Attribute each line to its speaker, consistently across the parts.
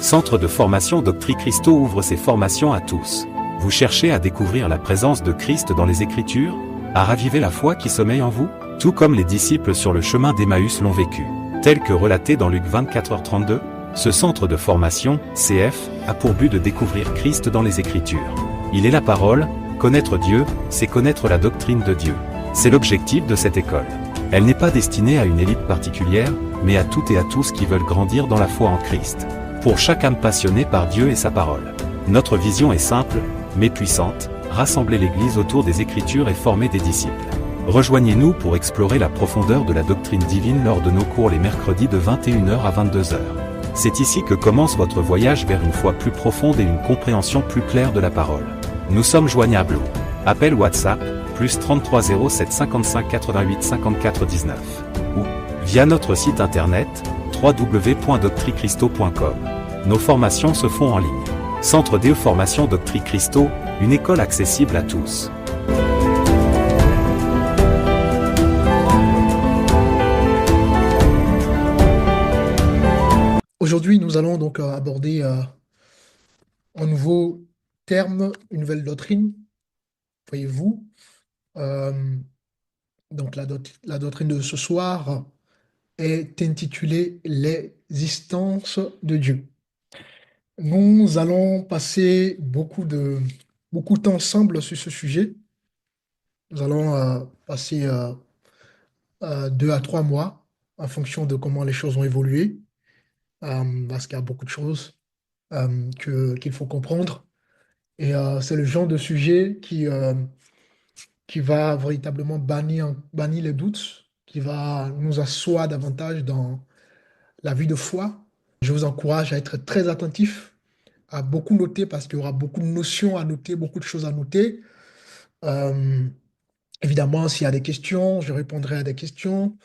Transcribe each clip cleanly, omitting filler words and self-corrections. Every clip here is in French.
Speaker 1: Centre de formation Doctrine Christo ouvre ses formations à tous. Vous cherchez à découvrir la présence de Christ dans les Écritures, à raviver la foi qui sommeille en vous, tout comme les disciples sur le chemin d'Emmaüs l'ont vécu. Tel que relaté dans Luc 24h32, ce centre de formation, CF, a pour but de découvrir Christ dans les Écritures. Il est la parole, connaître Dieu, c'est connaître la doctrine de Dieu. C'est l'objectif de cette école. Elle n'est pas destinée à une élite particulière, mais à toutes et à tous qui veulent grandir dans la foi en Christ. Pour chaque âme passionnée par Dieu et sa parole. Notre vision est simple, mais puissante, rassembler l'Église autour des Écritures et former des disciples. Rejoignez-nous pour explorer la profondeur de la doctrine divine lors de nos cours les mercredis de 21h à 22h. C'est ici que commence votre voyage vers une foi plus profonde et une compréhension plus claire de la parole. Nous sommes joignables au appel WhatsApp, plus 33 07 55 88 54 19, ou via notre site internet, www.doctricristo.com. Nos formations se font en ligne. Centre de formation Doctrine Christo, une école accessible à tous.
Speaker 2: Aujourd'hui, nous allons donc aborder un nouveau terme, une nouvelle doctrine. Voyez-vous, donc la doctrine de ce soir est intitulée l'existence de Dieu. Nous allons passer beaucoup de temps ensemble sur ce sujet. Nous allons passer 2 à 3 mois en fonction de comment les choses ont évolué, parce qu'il y a beaucoup de choses qu'il faut comprendre. Et c'est le genre de sujet qui va véritablement bannir les doutes, qui va nous asseoir davantage dans la vie de foi. Je vous encourage à être très attentif, à beaucoup noter, parce qu'il y aura beaucoup de notions à noter, beaucoup de choses à noter. Évidemment, s'il y a des questions, je répondrai à des questions.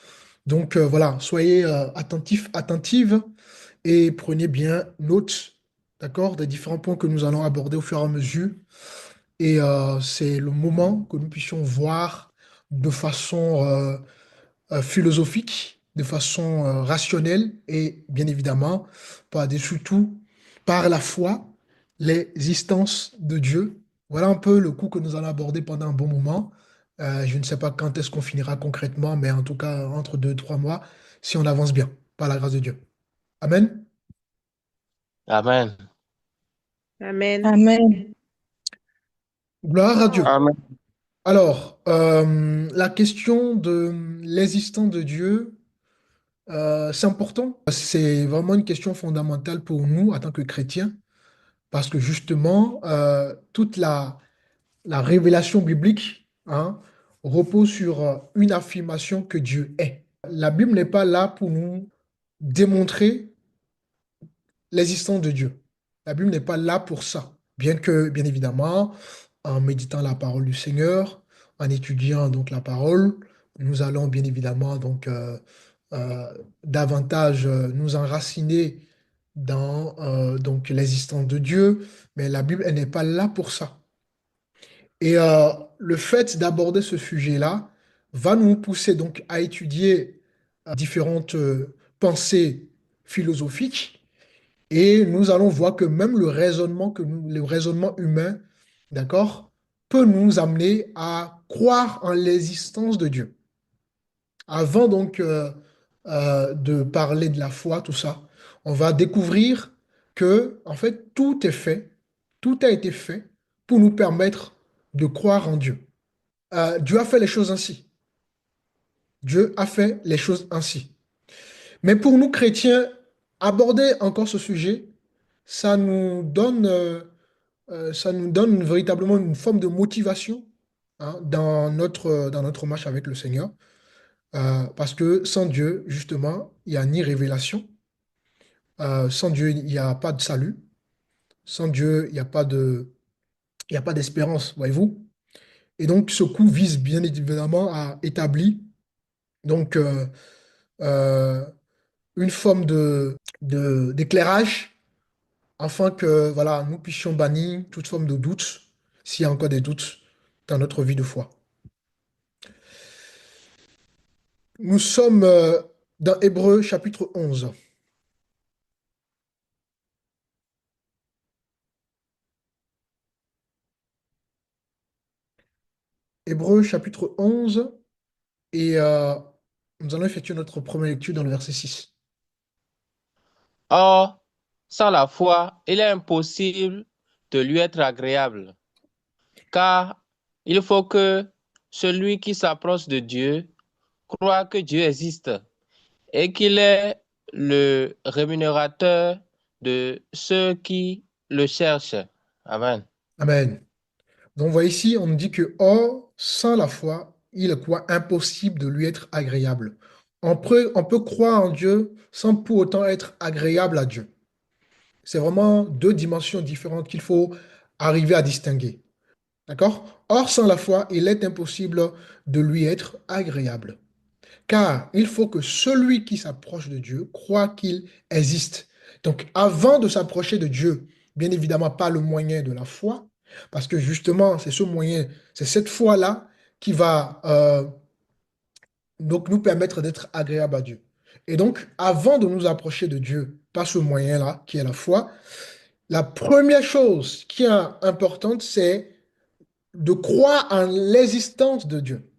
Speaker 2: Donc voilà, soyez attentifs, attentives, et prenez bien note, d'accord, des différents points que nous allons aborder au fur et à mesure. Et c'est le moment que nous puissions voir de façon philosophique, de façon rationnelle et bien évidemment, par-dessus tout, par la foi, l'existence de Dieu. Voilà un peu le coup que nous allons aborder pendant un bon moment. Je ne sais pas quand est-ce qu'on finira concrètement, mais en tout cas, entre 2 et 3 mois, si on avance bien, par la grâce de Dieu. Amen.
Speaker 3: Amen.
Speaker 4: Amen.
Speaker 5: Amen.
Speaker 2: Gloire à Dieu.
Speaker 3: Amen.
Speaker 2: Alors, la question de l'existence de Dieu, c'est important. C'est vraiment une question fondamentale pour nous en tant que chrétiens, parce que justement, toute la révélation biblique, hein, repose sur une affirmation que Dieu est. La Bible n'est pas là pour nous démontrer l'existence de Dieu. La Bible n'est pas là pour ça. Bien que, bien évidemment, en méditant la parole du Seigneur, en étudiant donc la parole, nous allons bien évidemment donc davantage nous enraciner dans donc l'existence de Dieu, mais la Bible elle n'est pas là pour ça. Et le fait d'aborder ce sujet-là va nous pousser donc à étudier différentes pensées philosophiques, et nous allons voir que même le raisonnement humain, d'accord, peut nous amener à croire en l'existence de Dieu. Avant donc de parler de la foi, tout ça, on va découvrir que, en fait, tout a été fait pour nous permettre de croire en Dieu. Dieu a fait les choses ainsi. Dieu a fait les choses ainsi. Mais pour nous chrétiens, aborder encore ce sujet, ça nous donne, véritablement une forme de motivation, hein, dans notre marche avec le Seigneur. Parce que sans Dieu, justement, il n'y a ni révélation. Sans Dieu, il n'y a pas de salut. Sans Dieu, il n'y a pas il y a pas d'espérance, voyez-vous. Et donc, ce coup vise bien évidemment à établir donc, euh, une forme d'éclairage, afin que voilà, nous puissions bannir toute forme de doute, s'il y a encore des doutes dans notre vie de foi. Nous sommes dans Hébreux chapitre 11. Hébreux chapitre 11 et nous allons effectuer notre première lecture dans le verset 6.
Speaker 3: Or, sans la foi, il est impossible de lui être agréable, car il faut que celui qui s'approche de Dieu croit que Dieu existe et qu'il est le rémunérateur de ceux qui le cherchent. Amen.
Speaker 2: Amen. Donc, on voit ici, on nous dit que, or, sans la foi, il est quoi? Impossible de lui être agréable. On peut croire en Dieu sans pour autant être agréable à Dieu. C'est vraiment deux dimensions différentes qu'il faut arriver à distinguer. D'accord? Or, sans la foi, il est impossible de lui être agréable. Car il faut que celui qui s'approche de Dieu croit qu'il existe. Donc, avant de s'approcher de Dieu, bien évidemment, pas le moyen de la foi, parce que justement, c'est ce moyen, c'est cette foi-là qui va donc nous permettre d'être agréable à Dieu. Et donc, avant de nous approcher de Dieu, par ce moyen-là, qui est la foi, la première chose qui est importante, c'est de croire en l'existence de Dieu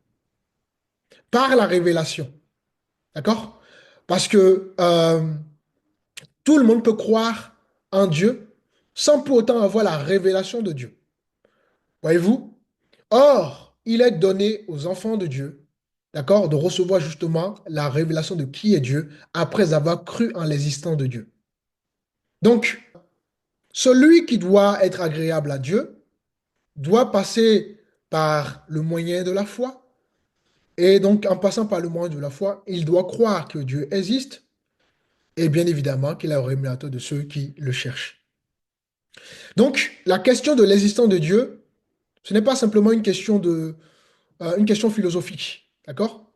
Speaker 2: par la révélation. D'accord? Parce que tout le monde peut croire en Dieu sans pour autant avoir la révélation de Dieu. Voyez-vous? Or, il est donné aux enfants de Dieu, d'accord, de recevoir justement la révélation de qui est Dieu après avoir cru en l'existence de Dieu. Donc, celui qui doit être agréable à Dieu doit passer par le moyen de la foi. Et donc, en passant par le moyen de la foi, il doit croire que Dieu existe et bien évidemment qu'il est le rémunérateur de ceux qui le cherchent. Donc, la question de l'existence de Dieu, ce n'est pas simplement une question philosophique, d'accord?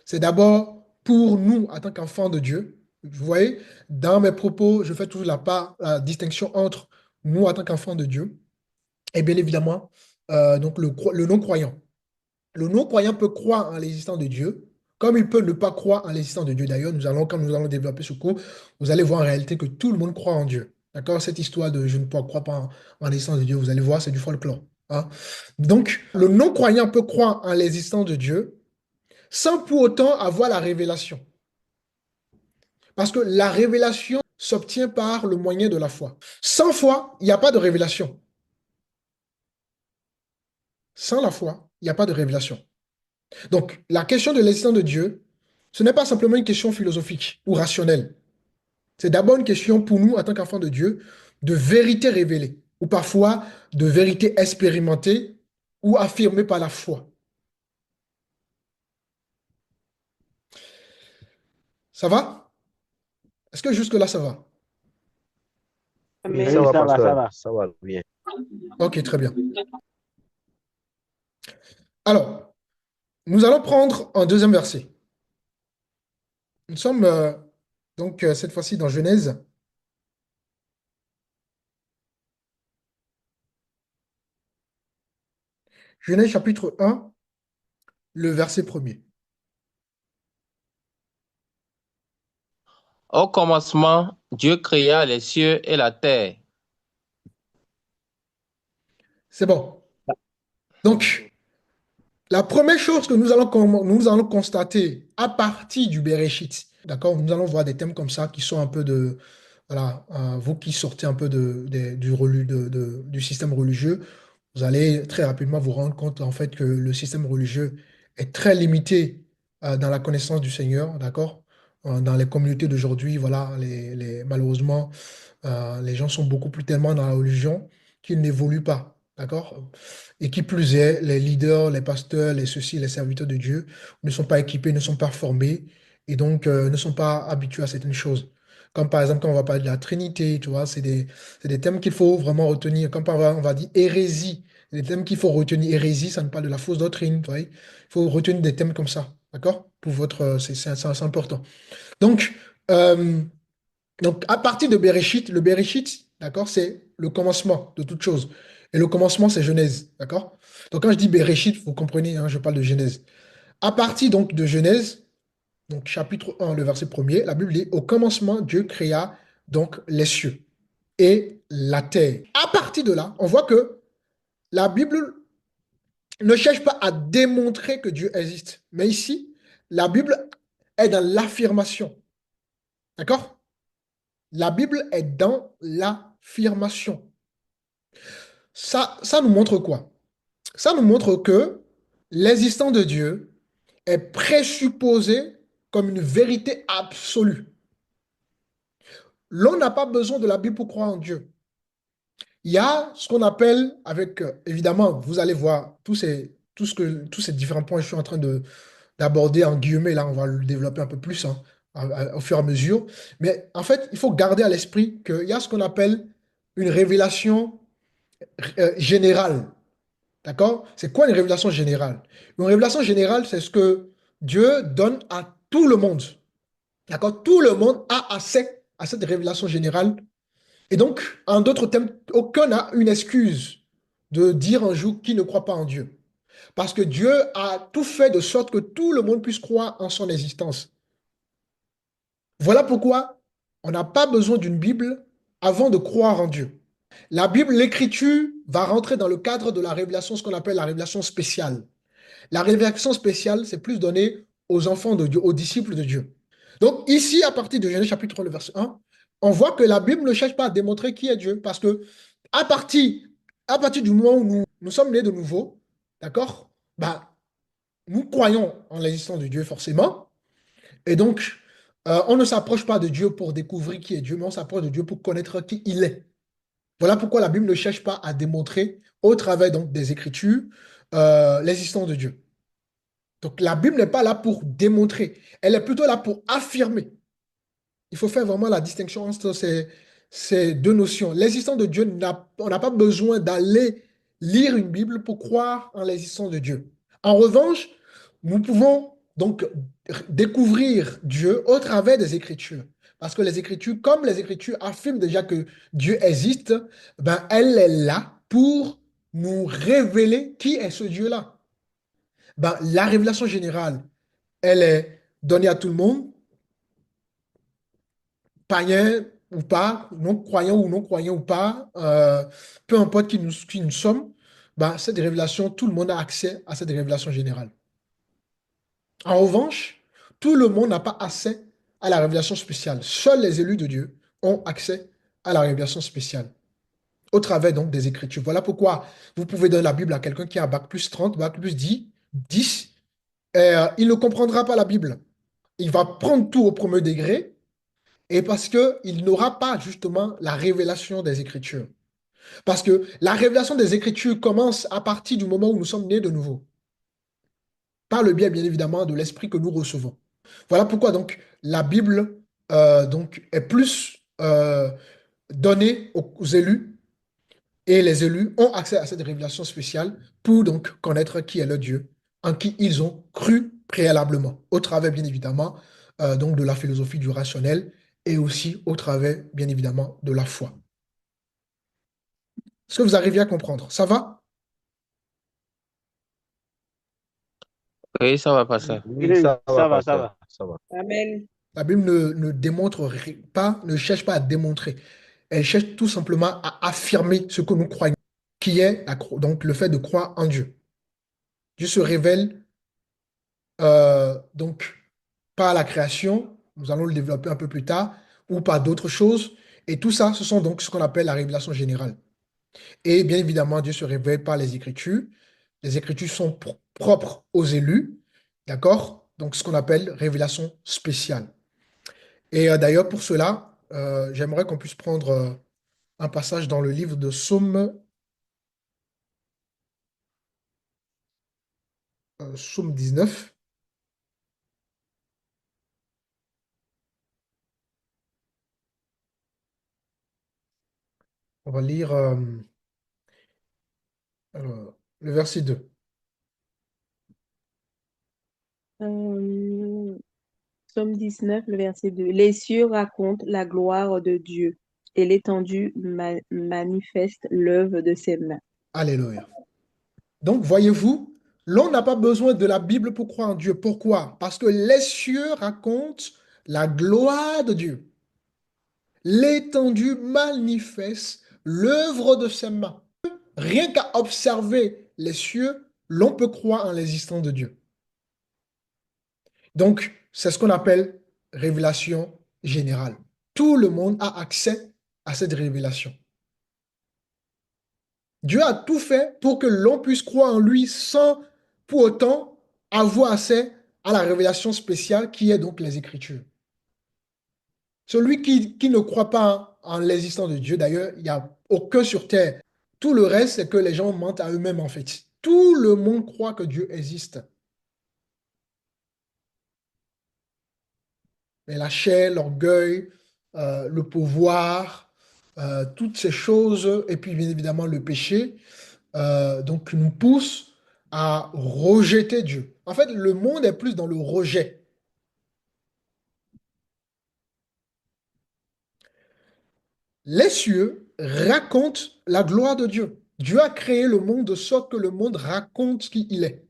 Speaker 2: C'est d'abord pour nous, en tant qu'enfants de Dieu. Vous voyez, dans mes propos, je fais toujours la distinction entre nous, en tant qu'enfants de Dieu, et bien évidemment, donc le non-croyant. Le non-croyant peut croire en l'existence de Dieu, comme il peut ne pas croire en l'existence de Dieu. D'ailleurs, quand nous allons développer ce cours, vous allez voir en réalité que tout le monde croit en Dieu. D'accord? Cette histoire de je ne crois pas en l'existence de Dieu, vous allez voir, c'est du folklore. Hein? Donc, le non-croyant peut croire en l'existence de Dieu sans pour autant avoir la révélation. Parce que la révélation s'obtient par le moyen de la foi. Sans foi, il n'y a pas de révélation. Sans la foi, il n'y a pas de révélation. Donc, la question de l'existence de Dieu, ce n'est pas simplement une question philosophique ou rationnelle. C'est d'abord une question pour nous, en tant qu'enfants de Dieu, de vérité révélée, ou parfois de vérité expérimentée ou affirmée par la foi. Ça va? Est-ce que jusque-là, ça va?
Speaker 3: Oui,
Speaker 4: Amen.
Speaker 3: ça
Speaker 5: Oui,
Speaker 3: va,
Speaker 5: ça
Speaker 3: pasteur.
Speaker 5: va, ça va bien.
Speaker 2: Ok, très bien. Alors, nous allons prendre un deuxième verset. Nous sommes donc cette fois-ci dans Genèse. Genèse chapitre 1, le verset premier.
Speaker 3: Au commencement, Dieu créa les cieux et la terre.
Speaker 2: C'est bon. Donc, la première chose que nous allons constater à partir du Béréchit, d'accord, nous allons voir des thèmes comme ça qui sont un peu de, voilà, vous qui sortez un peu du système religieux, vous allez très rapidement vous rendre compte en fait que le système religieux est très limité dans la connaissance du Seigneur, d'accord? Dans les communautés d'aujourd'hui, voilà, malheureusement, les gens sont beaucoup plus tellement dans la religion qu'ils n'évoluent pas, d'accord? Et qui plus est, les leaders, les pasteurs, les ceux-ci, les serviteurs de Dieu ne sont pas équipés, ne sont pas formés et donc ne sont pas habitués à certaines choses. Comme par exemple, quand on va parler de la Trinité, tu vois, c'est des thèmes qu'il faut vraiment retenir. Comme on va dire hérésie, c'est des thèmes qu'il faut retenir. Hérésie, ça ne parle de la fausse doctrine, tu vois. Il faut retenir des thèmes comme ça, d'accord? C'est important. Donc, euh, donc, à partir de Bereshit, le Bereshit, d'accord, c'est le commencement de toute chose. Et le commencement, c'est Genèse, d'accord? Donc, quand je dis Bereshit, vous comprenez, hein, je parle de Genèse. À partir donc de Genèse, donc chapitre 1, le verset premier, la Bible dit, au commencement, Dieu créa donc les cieux et la terre. À partir de là, on voit que la Bible ne cherche pas à démontrer que Dieu existe. Mais ici, la Bible est dans l'affirmation. D'accord? La Bible est dans l'affirmation. Ça nous montre quoi? Ça nous montre que l'existence de Dieu est présupposée comme une vérité absolue. L'on n'a pas besoin de la Bible pour croire en Dieu. Il y a ce qu'on appelle, avec, évidemment, vous allez voir tous ces différents points que je suis en train d'aborder en guillemets, là, on va le développer un peu plus hein, au fur et à mesure. Mais en fait, il faut garder à l'esprit qu'il y a ce qu'on appelle une révélation générale. D'accord? C'est quoi une révélation générale? Une révélation générale, c'est ce que Dieu donne à tout le monde. D'accord? Tout le monde a accès à cette révélation générale. Et donc, en d'autres termes, aucun n'a une excuse de dire un jour qu'il ne croit pas en Dieu. Parce que Dieu a tout fait de sorte que tout le monde puisse croire en son existence. Voilà pourquoi on n'a pas besoin d'une Bible avant de croire en Dieu. La Bible, l'écriture, va rentrer dans le cadre de la révélation, ce qu'on appelle la révélation spéciale. La révélation spéciale, c'est plus donné aux enfants de Dieu, aux disciples de Dieu. Donc ici, à partir de Genèse chapitre 3, le verset 1, on voit que la Bible ne cherche pas à démontrer qui est Dieu, parce que à partir, à partir du moment où nous sommes nés de nouveau, d'accord, bah, nous croyons en l'existence de Dieu forcément, et donc on ne s'approche pas de Dieu pour découvrir qui est Dieu, mais on s'approche de Dieu pour connaître qui il est. Voilà pourquoi la Bible ne cherche pas à démontrer, au travers donc, des Écritures, l'existence de Dieu. Donc la Bible n'est pas là pour démontrer, elle est plutôt là pour affirmer. Il faut faire vraiment la distinction entre ces deux notions. L'existence de Dieu, on n'a pas besoin d'aller lire une Bible pour croire en l'existence de Dieu. En revanche, nous pouvons donc découvrir Dieu au travers des Écritures. Parce que les Écritures, comme les Écritures affirment déjà que Dieu existe, ben, elle est là pour nous révéler qui est ce Dieu-là. Ben, la révélation générale, elle est donnée à tout le monde, païens ou pas, non-croyants ou pas, peu importe qui nous sommes, bah, cette révélation, tout le monde a accès à cette révélation générale. En revanche, tout le monde n'a pas accès à la révélation spéciale. Seuls les élus de Dieu ont accès à la révélation spéciale, au travers donc des Écritures. Voilà pourquoi vous pouvez donner la Bible à quelqu'un qui a bac plus 30, bac plus 10, et, il ne comprendra pas la Bible. Il va prendre tout au premier degré, et parce qu'il n'aura pas justement la révélation des Écritures. Parce que la révélation des Écritures commence à partir du moment où nous sommes nés de nouveau. Par le biais, bien évidemment, de l'esprit que nous recevons. Voilà pourquoi donc la Bible donc, est plus donnée aux élus, et les élus ont accès à cette révélation spéciale pour donc connaître qui est le Dieu en qui ils ont cru préalablement, au travers, bien évidemment, donc de la philosophie du rationnel et aussi au travers, bien évidemment, de la foi. Est-ce que vous arrivez à comprendre? Ça va?
Speaker 3: Oui, ça va passer.
Speaker 5: Oui, ça va,
Speaker 4: ça
Speaker 5: pasteur,
Speaker 4: va.
Speaker 5: ça va.
Speaker 4: Amen.
Speaker 2: La Bible ne démontre pas, ne cherche pas à démontrer. Elle cherche tout simplement à affirmer ce que nous croyons, qui est donc le fait de croire en Dieu. Dieu se révèle donc par la création, nous allons le développer un peu plus tard, ou par d'autres choses. Et tout ça, ce sont donc ce qu'on appelle la révélation générale. Et bien évidemment, Dieu se révèle par les Écritures. Les Écritures sont propres aux élus, d'accord? Donc ce qu'on appelle révélation spéciale. Et d'ailleurs, pour cela, j'aimerais qu'on puisse prendre un passage dans le livre de Psaume 19. On va lire le verset 2.
Speaker 4: Euh, Psaume 19, le verset 2. Les cieux racontent la gloire de Dieu et l'étendue manifeste l'œuvre de ses mains.
Speaker 2: Alléluia. Donc, voyez-vous, l'on n'a pas besoin de la Bible pour croire en Dieu. Pourquoi? Parce que les cieux racontent la gloire de Dieu. L'étendue manifeste l'œuvre de ses mains. Rien qu'à observer les cieux, l'on peut croire en l'existence de Dieu. Donc, c'est ce qu'on appelle révélation générale. Tout le monde a accès à cette révélation. Dieu a tout fait pour que l'on puisse croire en lui sans pour autant avoir accès à la révélation spéciale qui est donc les Écritures. Celui qui ne croit pas en l'existence de Dieu, d'ailleurs, il n'y a aucun sur terre. Tout le reste, c'est que les gens mentent à eux-mêmes en fait. Tout le monde croit que Dieu existe. Mais la chair, l'orgueil, le pouvoir, toutes ces choses, et puis bien évidemment le péché, donc nous poussent à rejeter Dieu. En fait, le monde est plus dans le rejet. Les cieux racontent la gloire de Dieu. Dieu a créé le monde de sorte que le monde raconte qui il est.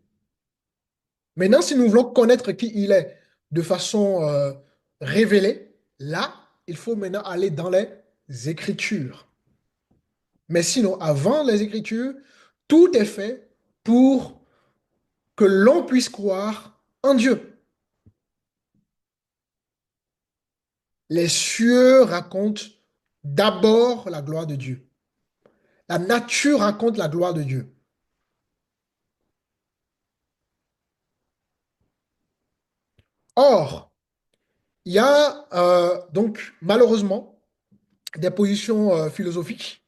Speaker 2: Maintenant, si nous voulons connaître qui il est de façon révélée, là, il faut maintenant aller dans les Écritures. Mais sinon, avant les Écritures, tout est fait pour que l'on puisse croire en Dieu. Les cieux racontent d'abord la gloire de Dieu. La nature raconte la gloire de Dieu. Or, il y a donc malheureusement des positions philosophiques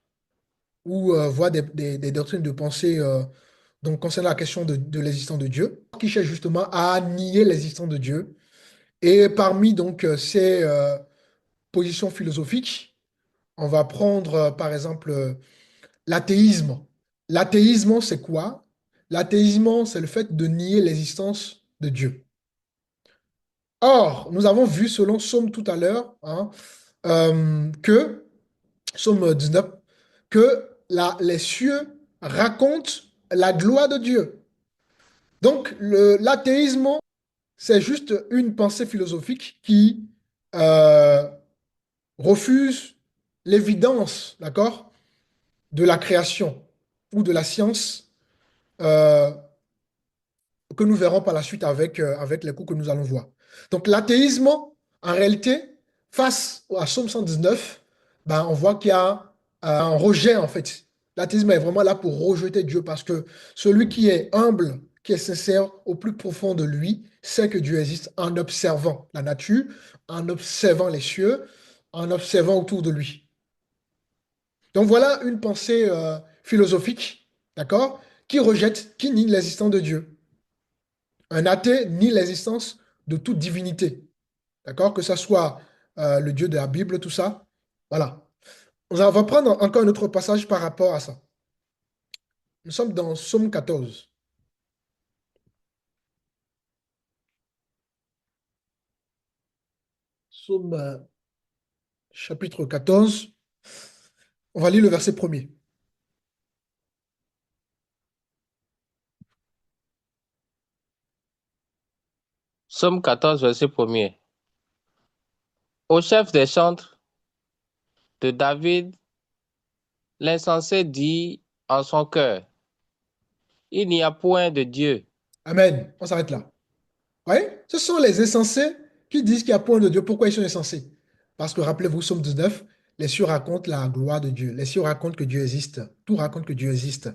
Speaker 2: ou voire des doctrines de pensée donc concernant la question de l'existence de Dieu, qui cherchent justement à nier l'existence de Dieu. Et parmi donc ces positions philosophiques, on va prendre par exemple l'athéisme. L'athéisme, c'est quoi? L'athéisme, c'est le fait de nier l'existence de Dieu. Or, nous avons vu selon Somme tout à l'heure, hein, que, Somme 19, que les cieux racontent la gloire de Dieu. Donc, l'athéisme, c'est juste une pensée philosophique qui euh, refuse l'évidence, d'accord, de la création ou de la science euh, que nous verrons par la suite avec les cours que nous allons voir. Donc l'athéisme, en réalité, face à Somme 119, ben, on voit qu'il y a un rejet en fait. L'athéisme est vraiment là pour rejeter Dieu parce que celui qui est humble, qui est sincère au plus profond de lui, sait que Dieu existe en observant la nature, en observant les cieux, en observant autour de lui. Donc voilà une pensée philosophique, d'accord, qui rejette, qui nie l'existence de Dieu. Un athée nie l'existence de toute divinité. D'accord? Que ce soit le Dieu de la Bible, tout ça. Voilà. On va prendre encore un autre passage par rapport à ça. Nous sommes dans Psaume 14. Psaume chapitre 14. On va lire le verset premier.
Speaker 3: Somme 14, verset 1er. Au chef des chantres de David, l'insensé dit en son cœur, il n'y a point de Dieu.
Speaker 2: Amen. On s'arrête là. Oui, ce sont les insensés qui disent qu'il n'y a point de Dieu. Pourquoi ils sont insensés? Parce que rappelez-vous, Somme 19, les cieux racontent la gloire de Dieu. Les cieux racontent que Dieu existe. Tout raconte que Dieu existe.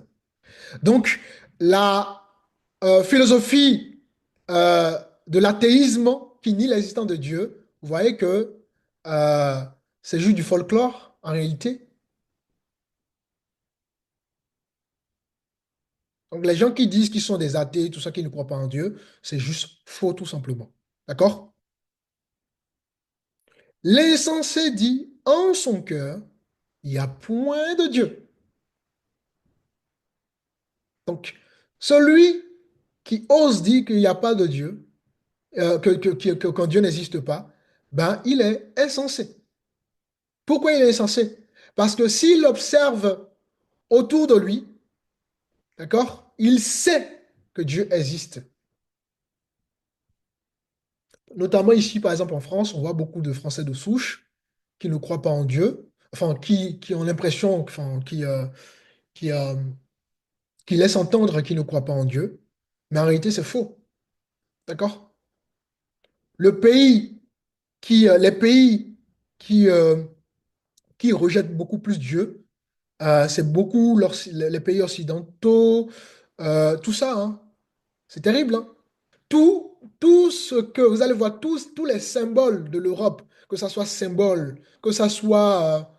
Speaker 2: Donc, la philosophie euh, de l'athéisme qui nie l'existence de Dieu, vous voyez que euh, c'est juste du folklore en réalité. Donc, les gens qui disent qu'ils sont des athées, tout ça, qui ne croient pas en Dieu, c'est juste faux tout simplement. D'accord? L'insensé dit en son cœur, il n'y a point de Dieu. Donc, celui qui ose dire qu'il n'y a pas de Dieu, quand Dieu n'existe pas, ben, il est insensé. Pourquoi il est insensé? Parce que s'il observe autour de lui, d'accord, il sait que Dieu existe. Notamment ici, par exemple, en France, on voit beaucoup de Français de souche qui ne croient pas en Dieu, enfin, qui ont l'impression, enfin, qui qui laisse entendre qu'ils ne croient pas en Dieu, mais en réalité, c'est faux. D'accord? Le pays les pays qui, euh, qui rejettent beaucoup plus Dieu, c'est beaucoup les pays occidentaux, tout ça, hein. C'est terrible, hein. Tout ce que vous allez voir, tous les symboles de l'Europe, que ce soit symbole, que ce soit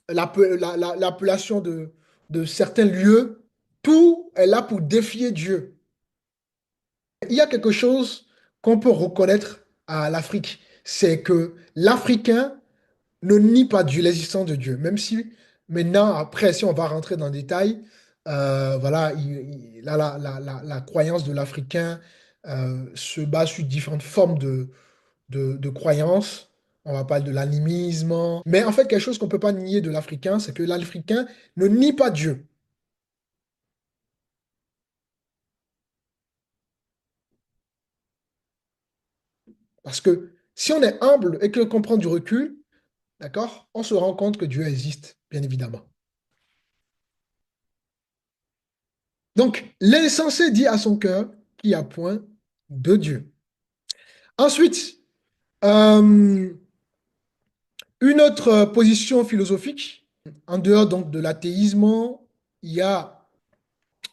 Speaker 2: l'appellation de certains lieux, tout est là pour défier Dieu. Il y a quelque chose qu'on peut reconnaître à l'Afrique, c'est que l'Africain ne nie pas Dieu, l'existence de Dieu, même si maintenant, après, si on va rentrer dans le détail, voilà, la croyance de l'Africain se base sur différentes formes de croyances. On va parler de l'animisme. Mais en fait, quelque chose qu'on ne peut pas nier de l'Africain, c'est que l'Africain ne nie pas Dieu. Parce que si on est humble et qu'on prend du recul, d'accord, on se rend compte que Dieu existe, bien évidemment. Donc, l'insensé dit à son cœur qu'il n'y a point de Dieu. Ensuite, euh, une autre position philosophique, en dehors donc de l'athéisme, il y a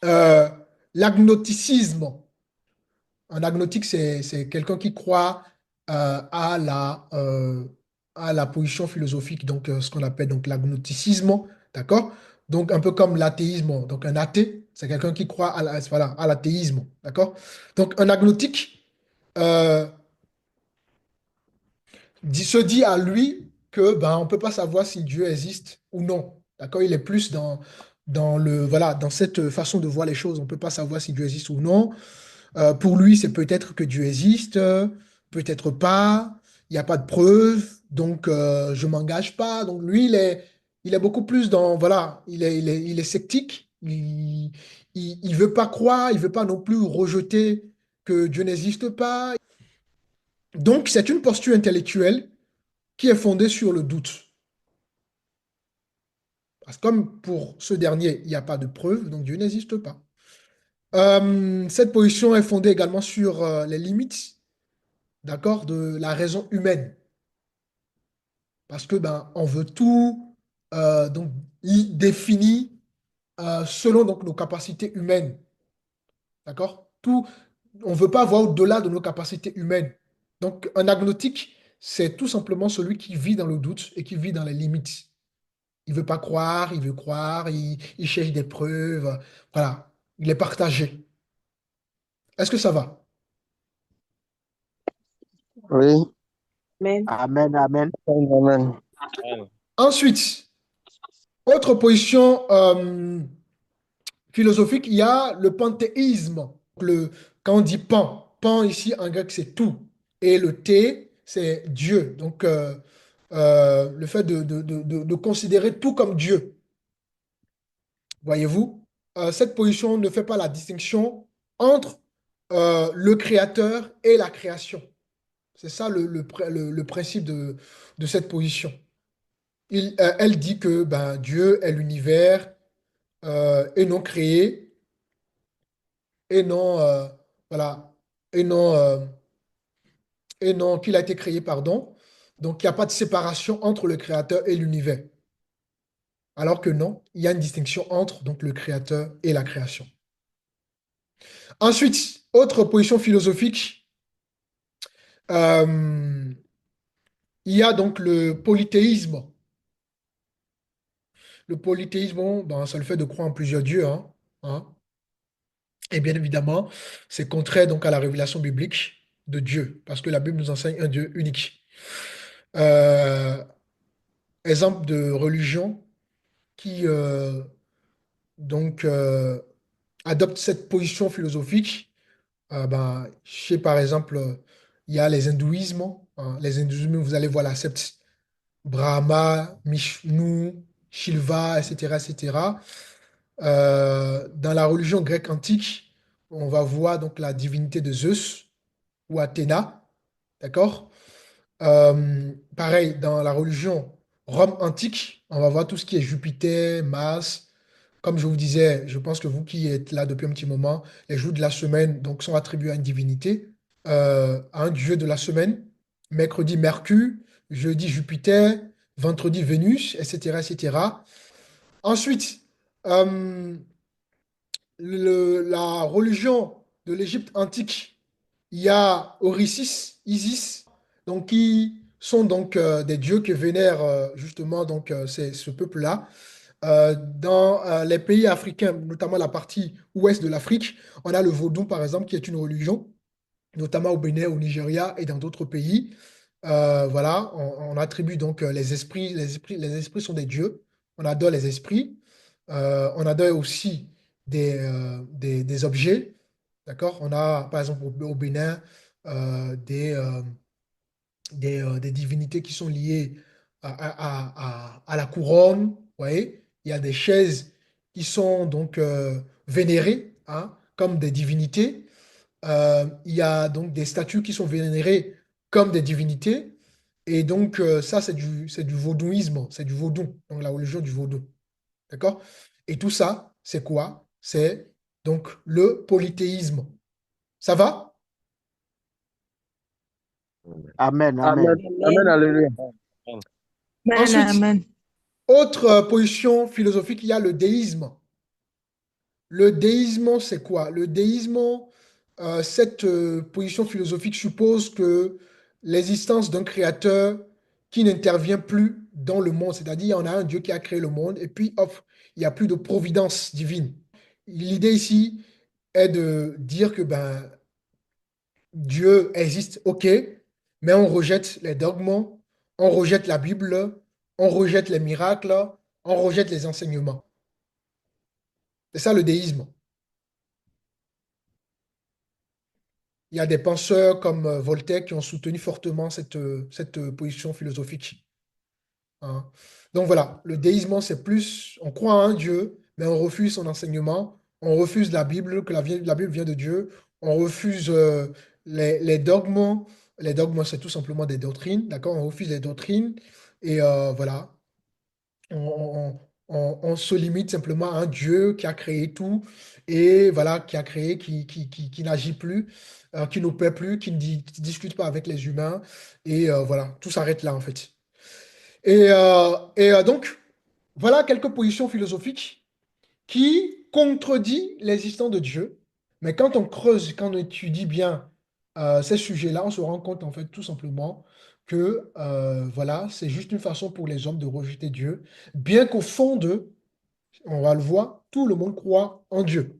Speaker 2: euh, l'agnosticisme. Un agnostique, c'est quelqu'un qui croit à la position philosophique, donc ce qu'on appelle donc l'agnosticisme, d'accord? Donc un peu comme l'athéisme. Donc un athée, c'est quelqu'un qui croit voilà, à l'athéisme, d'accord? Donc un agnostique euh, se dit à lui que ben on peut pas savoir si Dieu existe ou non, d'accord? Il est plus dans le voilà dans cette façon de voir les choses. On peut pas savoir si Dieu existe ou non. Pour lui, c'est peut-être que Dieu existe, peut-être pas, il n'y a pas de preuves, donc je ne m'engage pas. Donc lui, il est beaucoup plus dans, voilà, il est sceptique, il veut pas croire, il veut pas non plus rejeter que Dieu n'existe pas. Donc c'est une posture intellectuelle qui est fondée sur le doute. Parce que comme pour ce dernier, il n'y a pas de preuves, donc Dieu n'existe pas. Cette position est fondée également sur les limites, d'accord, de la raison humaine. Parce que ben, on veut tout donc, définir selon donc, nos capacités humaines. D'accord? Tout, on ne veut pas voir au-delà de nos capacités humaines. Donc, un agnostique, c'est tout simplement celui qui vit dans le doute et qui vit dans les limites. Il ne veut pas croire, il veut croire, il cherche des preuves. Voilà, il est partagé. Est-ce que ça va?
Speaker 5: Oui,
Speaker 4: Amen.
Speaker 5: Amen, Amen, Amen.
Speaker 2: Ensuite, autre position philosophique, il y a le panthéisme. Quand on dit pan ici en grec c'est tout. Et le thé, c'est Dieu. Donc le fait de considérer tout comme Dieu. Voyez-vous, cette position ne fait pas la distinction entre le créateur et la création. C'est ça le principe de cette position. Elle dit que ben, Dieu est l'univers et non créé et non, voilà, et non, et non qu'il a été créé, pardon. Donc, il n'y a pas de séparation entre le créateur et l'univers. Alors que non, il y a une distinction entre donc, le créateur et la création. Ensuite, autre position philosophique, euh, il y a donc le polythéisme. Le polythéisme, bon, ben, ça le fait de croire en plusieurs dieux, hein. Et bien évidemment, c'est contraire donc à la révélation biblique de Dieu, parce que la Bible nous enseigne un Dieu unique. Euh, Exemple de religion qui donc adopte cette position philosophique. Ben, chez par exemple, il y a les hindouismes, hein. Les hindouismes, vous allez voir la secte Brahma, Vishnu, Shiva, etc., etc. Dans la religion grecque antique, on va voir donc la divinité de Zeus ou Athéna, d'accord? Pareil, dans la religion Rome antique, on va voir tout ce qui est Jupiter, Mars, Comme je vous disais, je pense que vous qui êtes là depuis un petit moment, les jours de la semaine donc, sont attribués à une divinité, à un dieu de la semaine. Mercredi, Mercure, jeudi, Jupiter, vendredi, Vénus, etc., etc. Ensuite, euh, la religion de l'Égypte antique, il y a Orisis, Isis, donc qui sont donc des dieux que vénèrent justement donc ce peuple-là. Dans les pays africains, notamment la partie ouest de l'Afrique, on a le vaudou par exemple qui est une religion, notamment au Bénin, au Nigeria et dans d'autres pays. Voilà, on attribue donc les esprits, les esprits sont des dieux. On adore les esprits. On adore aussi des objets. D'accord? On a, par exemple, au Bénin, des divinités qui sont liées à la couronne. Vous voyez? Il y a des chaises qui sont donc vénérées hein, comme des divinités. Il y a donc des statues qui sont vénérées comme des divinités. Et donc, ça, c'est du vaudouisme, c'est du vaudou, donc la religion du vaudou. D'accord? Et tout ça, c'est quoi? C'est donc le polythéisme. Ça va?
Speaker 5: Amen.
Speaker 6: Amen.
Speaker 5: Amen.
Speaker 6: Amen.
Speaker 4: Amen.
Speaker 6: Alléluia.
Speaker 3: Amen.
Speaker 4: Amen.
Speaker 2: Ensuite,
Speaker 4: Amen.
Speaker 2: autre position philosophique, il y a le déisme. Le déisme, c'est quoi? Le déisme, cette position philosophique suppose que l'existence d'un créateur qui n'intervient plus dans le monde, c'est-à-dire on a un Dieu qui a créé le monde et puis hop, il n'y a plus de providence divine. L'idée ici est de dire que ben, Dieu existe, ok, mais on rejette les dogmes, on rejette la Bible, on rejette les miracles, on rejette les enseignements. C'est ça le déisme. Il y a des penseurs comme Voltaire qui ont soutenu fortement cette position philosophique. Hein. Donc voilà, le déisme, c'est plus, on croit à un Dieu, mais on refuse son enseignement, on refuse la Bible, que la Bible vient de Dieu, on refuse les dogmes. Les dogmes, c'est tout simplement des doctrines, d'accord? On refuse les doctrines et voilà, on se limite simplement à un Dieu qui a créé tout et voilà, qui a créé, qui n'agit plus, qui ne paie plus, qui ne discute pas avec les humains et voilà, tout s'arrête là en fait. Et donc, voilà quelques positions philosophiques qui contredisent l'existence de Dieu. Mais quand on creuse, quand on étudie bien ces sujets-là, on se rend compte en fait tout simplement que voilà, c'est juste une façon pour les hommes de rejeter Dieu, bien qu'au fond d'eux, on va le voir, tout le monde croit en Dieu.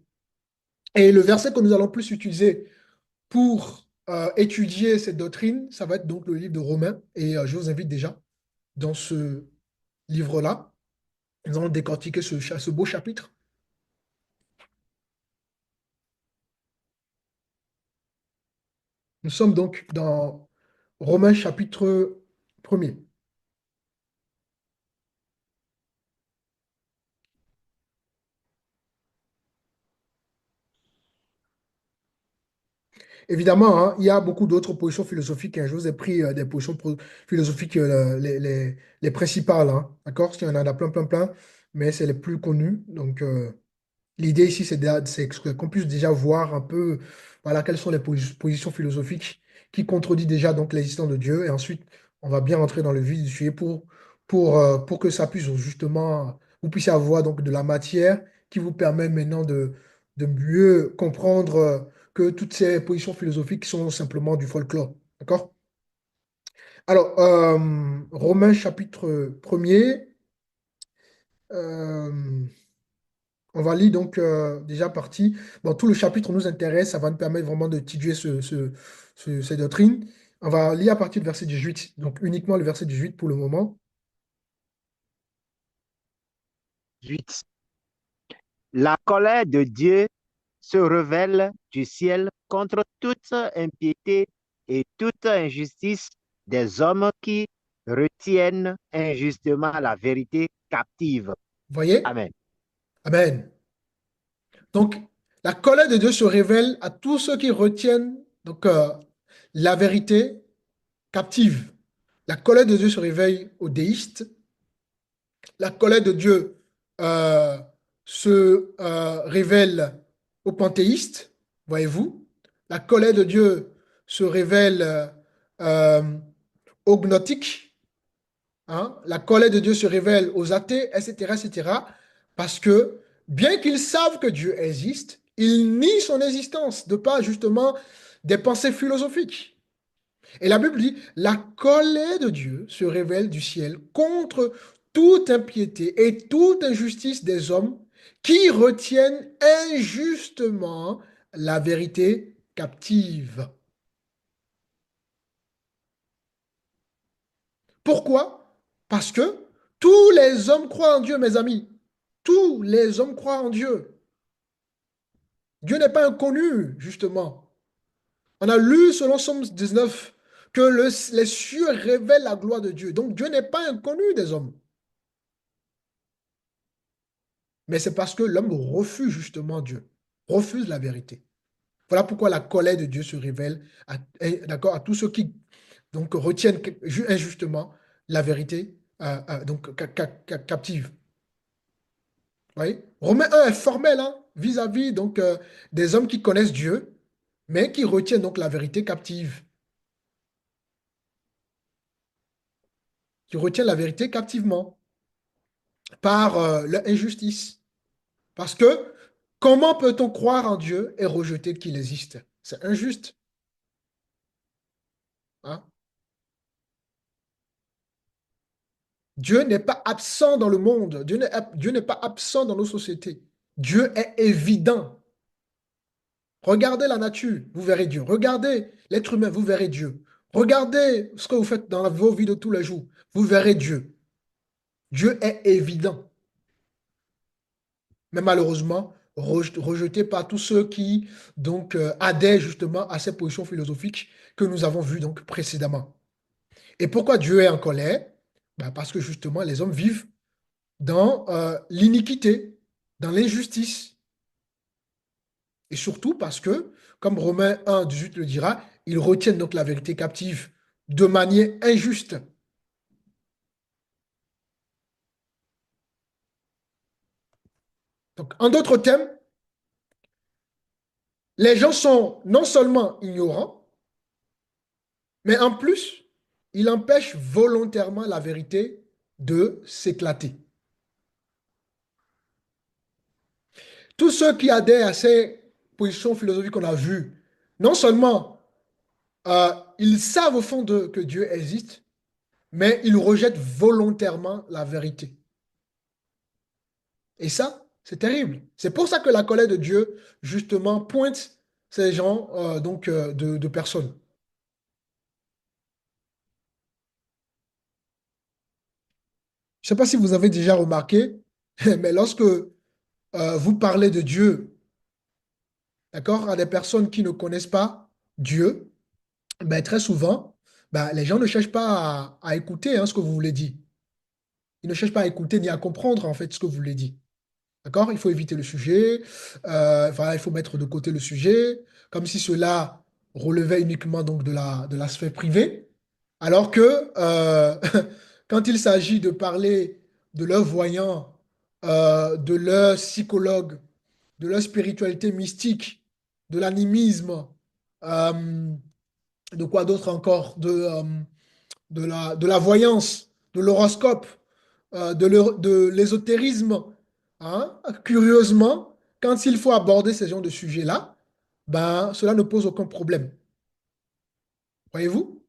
Speaker 2: Et le verset que nous allons plus utiliser pour étudier cette doctrine, ça va être donc le livre de Romains. Et je vous invite déjà dans ce livre-là. Nous allons décortiquer ce beau chapitre. Nous sommes donc dans Romains chapitre 1er. Évidemment, hein, il y a beaucoup d'autres positions philosophiques. Hein. Je vous ai pris des positions philosophiques, les principales. Hein, d'accord? Il y en a plein, plein, plein, mais c'est les plus connues. Donc, l'idée ici, c'est qu'on puisse déjà voir un peu voilà, quelles sont les positions philosophiques qui contredisent déjà donc l'existence de Dieu. Et ensuite, on va bien rentrer dans le vif du sujet pour que ça puisse justement, vous puissiez avoir donc de la matière qui vous permet maintenant de mieux comprendre que toutes ces positions philosophiques sont simplement du folklore. D'accord? Alors, Romains chapitre 1er. On va lire donc déjà partie. Bon, tout le chapitre nous intéresse, ça va nous permettre vraiment de étudier ces doctrines. On va lire à partir du verset 18, donc uniquement le verset 18 pour le moment.
Speaker 5: 8. La colère de Dieu se révèle du ciel contre toute impiété et toute injustice des hommes qui retiennent injustement la vérité captive.
Speaker 2: Vous voyez?
Speaker 5: Amen.
Speaker 2: Amen. Donc, la colère de Dieu se révèle à tous ceux qui retiennent donc, la vérité captive. La colère de Dieu se réveille aux déistes. La colère de Dieu euh, se révèle aux panthéistes, voyez-vous. La colère de Dieu se révèle euh, aux gnostiques. Hein. La colère de Dieu se révèle aux athées, etc., etc. Parce que bien qu'ils savent que Dieu existe, ils nient son existence de par justement des pensées philosophiques. Et la Bible dit, la colère de Dieu se révèle du ciel contre toute impiété et toute injustice des hommes qui retiennent injustement la vérité captive. Pourquoi? Parce que tous les hommes croient en Dieu, mes amis. Tous les hommes croient en Dieu. Dieu n'est pas inconnu, justement. On a lu selon Somme 19 que les cieux révèlent la gloire de Dieu. Donc Dieu n'est pas inconnu des hommes. Mais c'est parce que l'homme refuse justement Dieu, refuse la vérité. Voilà pourquoi la colère de Dieu se révèle d'accord, à tous ceux qui donc, retiennent injustement la vérité donc, captive. Vous voyez? Romains 1 est formel hein, vis-à-vis donc, des hommes qui connaissent Dieu, mais qui retiennent donc la vérité captive. Qui retiennent la vérité captivement par leur injustice. Parce que comment peut-on croire en Dieu et rejeter qu'il existe? C'est injuste. Hein? Dieu n'est pas absent dans le monde. Dieu n'est pas absent dans nos sociétés. Dieu est évident. Regardez la nature, vous verrez Dieu. Regardez l'être humain, vous verrez Dieu. Regardez ce que vous faites dans vos vies de tous les jours, vous verrez Dieu. Dieu est évident. Mais malheureusement, rejeté par tous ceux qui donc adhèrent justement à ces positions philosophiques que nous avons vues donc précédemment. Et pourquoi Dieu est en colère? Ben, parce que justement les hommes vivent dans l'iniquité, dans l'injustice. Et surtout parce que, comme Romains 1, 18 le dira, ils retiennent donc la vérité captive de manière injuste. Donc, en d'autres termes, les gens sont non seulement ignorants, mais en plus, ils empêchent volontairement la vérité de s'éclater. Tous ceux qui adhèrent à ces positions philosophiques qu'on a vues, non seulement ils savent au fond d'eux que Dieu existe, mais ils rejettent volontairement la vérité. Et ça, c'est terrible. C'est pour ça que la colère de Dieu, justement, pointe ces gens de personnes. Je ne sais pas si vous avez déjà remarqué, mais lorsque vous parlez de Dieu, d'accord, à des personnes qui ne connaissent pas Dieu, ben, très souvent, ben, les gens ne cherchent pas à écouter hein, ce que vous voulez dire. Ils ne cherchent pas à écouter ni à comprendre en fait ce que vous voulez dire. D'accord? Il faut éviter le sujet, voilà, il faut mettre de côté le sujet, comme si cela relevait uniquement donc de la sphère privée, alors que quand il s'agit de parler de leurs voyants, de leurs psychologues, de leur spiritualité mystique, de l'animisme, euh, de quoi d'autre encore, de la voyance, de l'horoscope, de l'ésotérisme. Hein. Curieusement, quand il faut aborder ces genres de sujets-là, ben, cela ne pose aucun problème. Voyez-vous?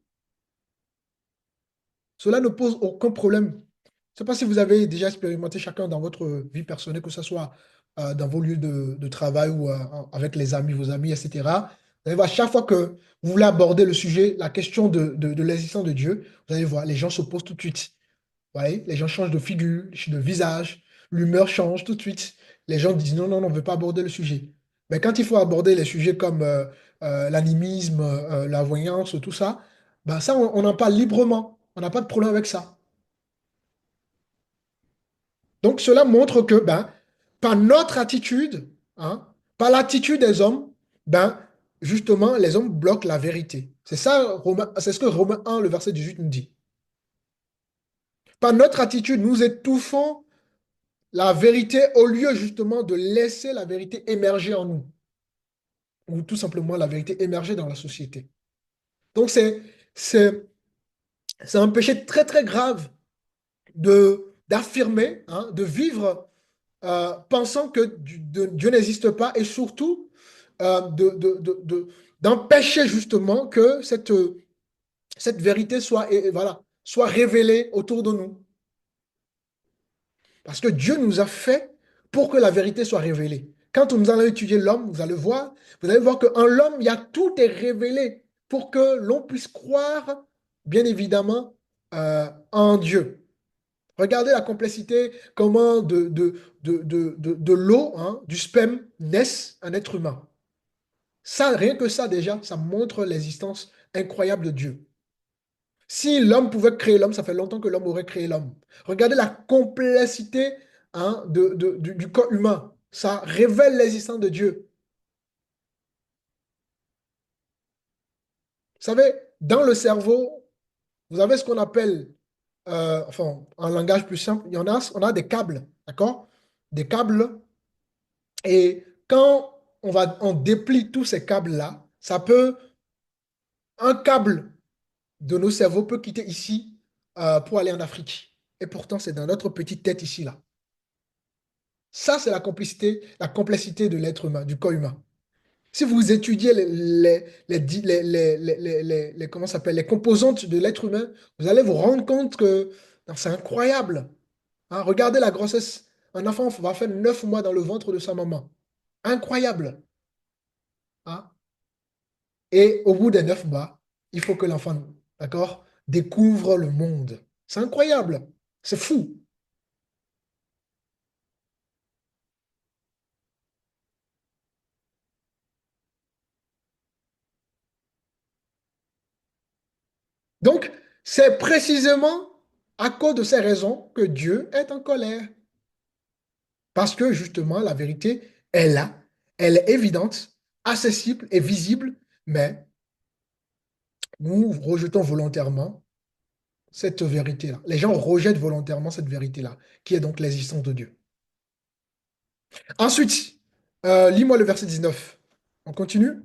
Speaker 2: Cela ne pose aucun problème. Je ne sais pas si vous avez déjà expérimenté chacun dans votre vie personnelle, que ce soit dans vos lieux de travail ou avec les amis, vos amis, etc. Vous allez voir, chaque fois que vous voulez aborder le sujet, la question de l'existence de Dieu, vous allez voir, les gens se posent tout de suite. Vous voyez, les gens changent de figure, de visage, l'humeur change tout de suite. Les gens disent non, non, non, on ne veut pas aborder le sujet. Mais quand il faut aborder les sujets comme l'animisme, la voyance, tout ça, ben ça, on en parle librement. On n'a pas de problème avec ça. Donc cela montre que ben, par notre attitude, hein, par l'attitude des hommes, ben, justement, les hommes bloquent la vérité. C'est ça, c'est ce que Romains 1, le verset 18 nous dit. Par notre attitude, nous étouffons la vérité au lieu justement de laisser la vérité émerger en nous, ou tout simplement la vérité émerger dans la société. Donc c'est, c'est un péché très très grave d'affirmer, hein, de vivre pensant que Dieu n'existe pas et surtout d'empêcher justement que cette vérité soit révélée autour de nous. Parce que Dieu nous a fait pour que la vérité soit révélée. Quand nous allons étudier l'homme, vous allez voir qu'en l'homme, il y a tout est révélé pour que l'on puisse croire, bien évidemment, en Dieu. Regardez la complexité, comment de l'eau, hein, du sperme, naissent un être humain. Ça, rien que ça déjà, ça montre l'existence incroyable de Dieu. Si l'homme pouvait créer l'homme, ça fait longtemps que l'homme aurait créé l'homme. Regardez la complexité, hein, du corps humain. Ça révèle l'existence de Dieu. Vous savez, dans le cerveau, vous avez ce qu'on appelle, enfin, en langage plus simple, on a des câbles, d'accord? Des câbles. Et quand on déplie tous ces câbles-là, un câble de nos cerveaux peut quitter ici pour aller en Afrique. Et pourtant, c'est dans notre petite tête ici, là. Ça, c'est la complexité de l'être humain, du corps humain. Si vous étudiez comment ça s'appelle, les composantes de l'être humain, vous allez vous rendre compte que non, c'est incroyable. Hein, regardez la grossesse. Un enfant va faire 9 mois dans le ventre de sa maman. Incroyable. Hein. Et au bout des 9 mois, il faut que l'enfant, d'accord, découvre le monde. C'est incroyable. C'est fou. Donc, c'est précisément à cause de ces raisons que Dieu est en colère. Parce que justement, la vérité est là, elle est évidente, accessible et visible, mais nous rejetons volontairement cette vérité-là. Les gens rejettent volontairement cette vérité-là, qui est donc l'existence de Dieu. Ensuite, lis-moi le verset 19. On continue?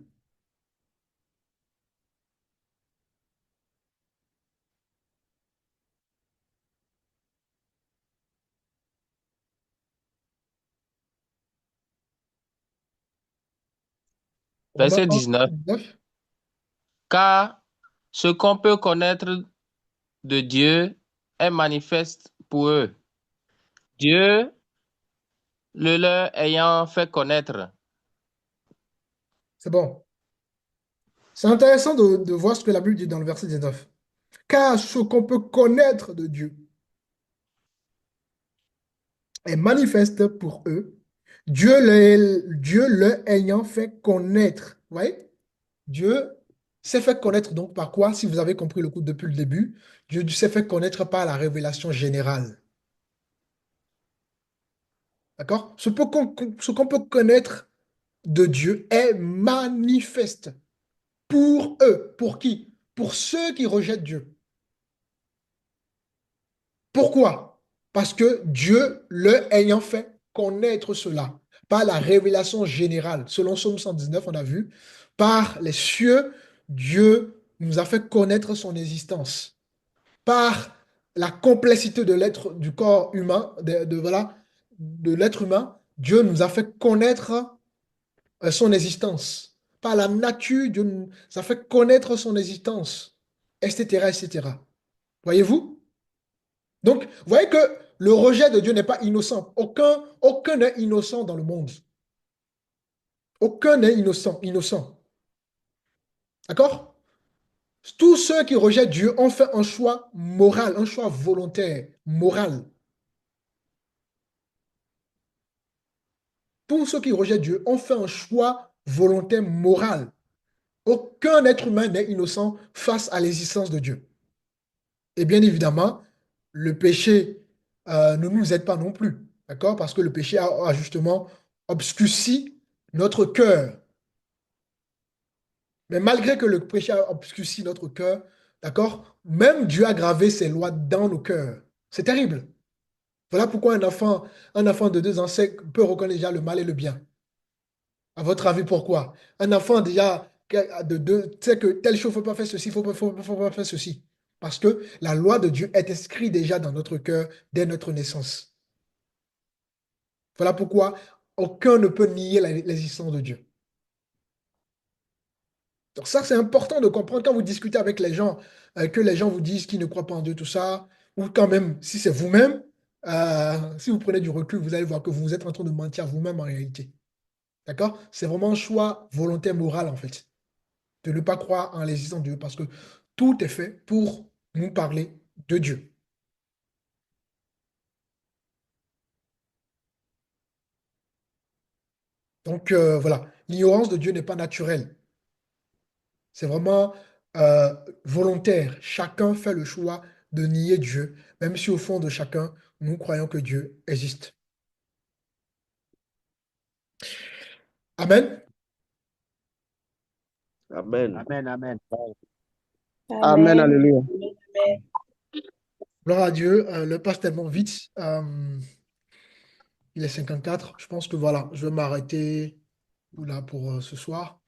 Speaker 2: Romains
Speaker 3: Verset
Speaker 2: 1,
Speaker 3: 19.
Speaker 2: 19.
Speaker 3: Car ce qu'on peut connaître de Dieu est manifeste pour eux. Dieu le leur ayant fait connaître.
Speaker 2: C'est bon. C'est intéressant de voir ce que la Bible dit dans le verset 19. Car ce qu'on peut connaître de Dieu est manifeste pour eux, Dieu le ayant fait connaître. Vous voyez? Dieu s'est fait connaître donc par quoi? Si vous avez compris le coup depuis le début, Dieu s'est fait connaître par la révélation générale. D'accord? Ce qu'on peut connaître de Dieu est manifeste pour eux. Pour qui? Pour ceux qui rejettent Dieu. Pourquoi? Parce que Dieu, le ayant fait connaître cela, par la révélation générale. Selon Psaume 119, on a vu, par les cieux, Dieu nous a fait connaître son existence. Par la complexité de l'être, du corps humain, voilà, de l'être humain, Dieu nous a fait connaître son existence. Par la nature, Dieu nous a fait connaître son existence, etc., etc. Voyez-vous? Donc, vous voyez que le rejet de Dieu n'est pas innocent. Aucun n'est innocent dans le monde. Aucun n'est innocent. D'accord? Tous ceux qui rejettent Dieu ont fait un choix moral, un choix volontaire, moral. Tous ceux qui rejettent Dieu ont fait un choix volontaire, moral. Aucun être humain n'est innocent face à l'existence de Dieu. Et bien évidemment, le péché ne nous aide pas non plus. D'accord? Parce que le péché a justement obscurci notre cœur. Mais malgré que le péché a obscurci notre cœur, d'accord? Même Dieu a gravé ses lois dans nos cœurs. C'est terrible. Voilà pourquoi un enfant de 2 ans peut reconnaître déjà le mal et le bien. À votre avis, pourquoi? Un enfant déjà de deux sait que telle chose, il ne faut pas faire ceci, il faut pas faire ceci. Parce que la loi de Dieu est inscrite déjà dans notre cœur dès notre naissance. Voilà pourquoi aucun ne peut nier l'existence de Dieu. Donc ça, c'est important de comprendre quand vous discutez avec les gens, que les gens vous disent qu'ils ne croient pas en Dieu, tout ça, ou quand même, si c'est vous-même, si vous prenez du recul, vous allez voir que vous êtes en train de mentir à vous-même en réalité. D'accord? C'est vraiment un choix volontaire moral, en fait, de ne pas croire en l'existence de Dieu, parce que tout est fait pour nous parler de Dieu. Donc voilà, l'ignorance de Dieu n'est pas naturelle. C'est vraiment volontaire. Chacun fait le choix de nier Dieu, même si au fond de chacun, nous croyons que Dieu existe. Amen.
Speaker 6: Amen.
Speaker 5: Amen, amen.
Speaker 6: Amen.
Speaker 4: Amen.
Speaker 6: Alléluia.
Speaker 4: Amen.
Speaker 2: Gloire à Dieu. Le passe tellement vite. Il est 54. Je pense que voilà, je vais m'arrêter là pour ce soir.